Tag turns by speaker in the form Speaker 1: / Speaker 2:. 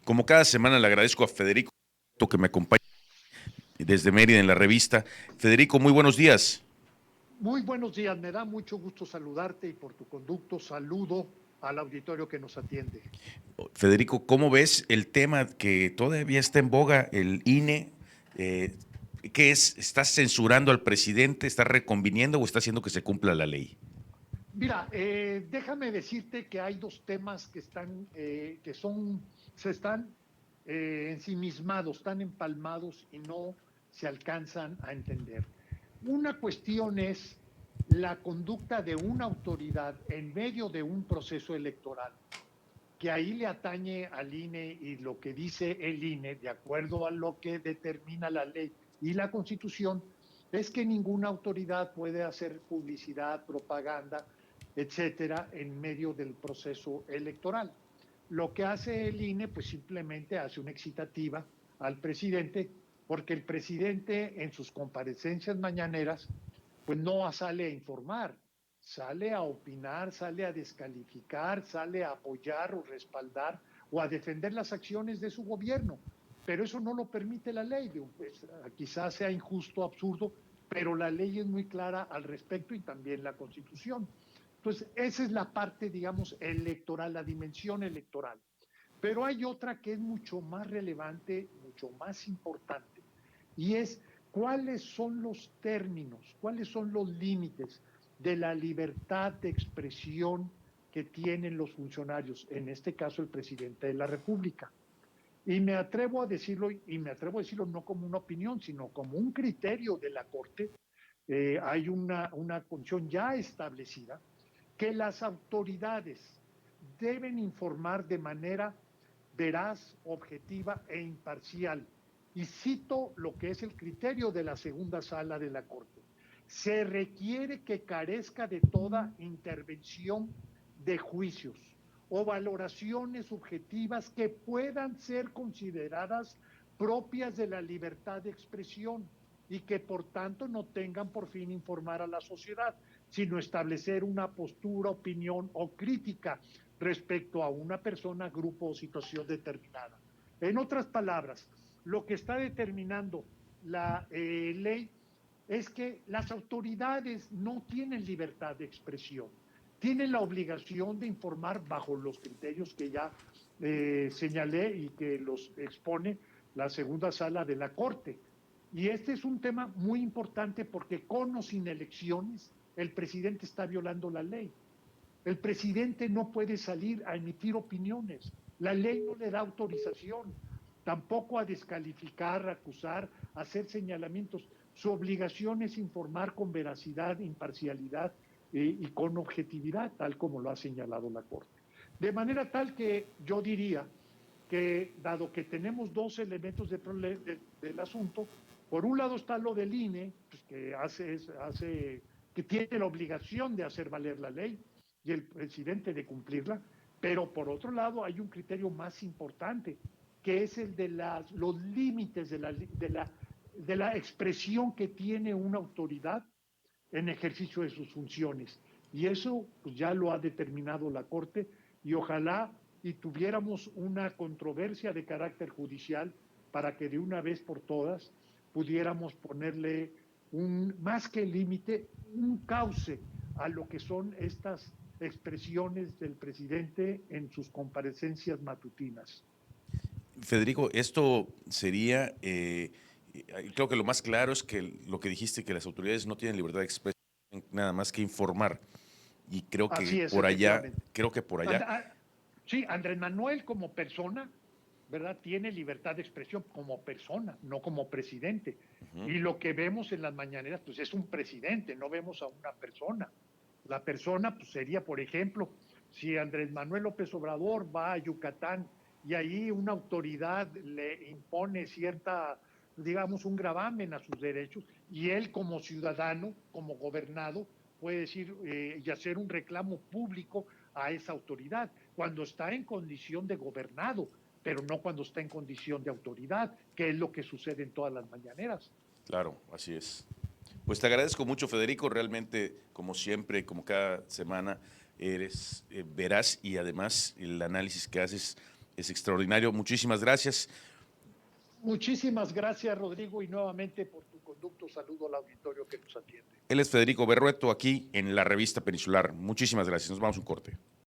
Speaker 1: Como cada semana le agradezco a Federico que me acompaña desde Mérida en la revista. Federico, muy buenos días.
Speaker 2: Muy buenos días, me da mucho gusto saludarte y por tu conducto saludo al auditorio que nos atiende.
Speaker 1: Federico, ¿cómo ves el tema que todavía está en boga, el INE? Eh, ¿Qué es? ¿Estás censurando al presidente? ¿Estás reconviniendo o está haciendo que se cumpla la ley?
Speaker 2: Mira, déjame decirte que hay dos temas se están ensimismados, están empalmados y no se alcanzan a entender. Una cuestión es la conducta de una autoridad en medio de un proceso electoral que ahí le atañe al INE y lo que dice el INE, de acuerdo a lo que determina la ley y la Constitución, es que ninguna autoridad puede hacer publicidad, propaganda, etcétera, en medio del proceso electoral. Lo que hace el INE, pues simplemente hace una excitativa al presidente, porque el presidente en sus comparecencias mañaneras, pues no sale a informar, sale a opinar, sale a descalificar, sale a apoyar o respaldar o a defender las acciones de su gobierno. Pero eso no lo permite la ley. Pues, quizás sea injusto, absurdo, pero la ley es muy clara al respecto y también la Constitución. Entonces, esa es la parte, digamos, electoral, la dimensión electoral. Pero hay otra que es mucho más relevante, mucho más importante, y es cuáles son los términos, cuáles son los límites de la libertad de expresión que tienen los funcionarios, en este caso el presidente de la República. Y me atrevo a decirlo, y me atrevo a decirlo no como una opinión, sino como un criterio de la Corte. Hay una condición ya establecida que las autoridades deben informar de manera veraz, objetiva e imparcial. Y cito lo que es el criterio de la segunda sala de la Corte. Se requiere que carezca de toda intervención de juicios o valoraciones subjetivas que puedan ser consideradas propias de la libertad de expresión y que por tanto no tengan por fin informar a la sociedad, sino establecer una postura, opinión o crítica respecto a una persona, grupo o situación determinada. En otras palabras, lo que está determinando la ley es que las autoridades no tienen libertad de expresión, tienen la obligación de informar bajo los criterios que ya señalé y que los expone la segunda sala de la Corte. Y este es un tema muy importante porque con o sin elecciones el presidente está violando la ley. El presidente no puede salir a emitir opiniones. La ley no le da autorización, tampoco a descalificar, a acusar, a hacer señalamientos. Su obligación es informar con veracidad, imparcialidad y con objetividad, tal como lo ha señalado la Corte. De manera tal que yo diría que, dado que tenemos dos elementos del asunto, por un lado está lo del INE, pues que tiene la obligación de hacer valer la ley, y el presidente de cumplirla, pero por otro lado hay un criterio más importante, que es el de los límites de la expresión que tiene una autoridad en ejercicio de sus funciones. Y eso pues, ya lo ha determinado la Corte y ojalá y tuviéramos una controversia de carácter judicial para que de una vez por todas pudiéramos ponerle más que límite, un cauce a lo que son estas expresiones del presidente en sus comparecencias matutinas.
Speaker 1: Federico, esto sería, creo que lo más claro es que lo que dijiste, que las autoridades no tienen libertad de expresión, nada más que informar. Y
Speaker 2: Así es, efectivamente.
Speaker 1: creo que por allá,
Speaker 2: Sí, Andrés Manuel como persona, ¿verdad? Tiene libertad de expresión como persona, no como presidente.
Speaker 1: uh-huh.
Speaker 2: Y lo que vemos en las mañaneras, pues es un presidente, no vemos a una persona. La persona, pues sería, por ejemplo, si Andrés Manuel López Obrador va a Yucatán y ahí una autoridad le impone cierta, digamos, un gravamen a sus derechos, y él como ciudadano, como gobernado, puede decir y hacer un reclamo público a esa autoridad cuando está en condición de gobernado, pero no cuando está en condición de autoridad, que es lo que sucede en todas las mañaneras.
Speaker 1: Claro, así es. Pues te agradezco mucho, Federico. Realmente, como siempre, como cada semana, eres veraz y además el análisis que haces es extraordinario. Muchísimas gracias.
Speaker 2: Muchísimas gracias, Rodrigo, y nuevamente por tu conducto saludo al auditorio que nos atiende.
Speaker 1: Él es Federico Berrueto, aquí en la Revista Peninsular. Muchísimas gracias. Nos vamos a un corte.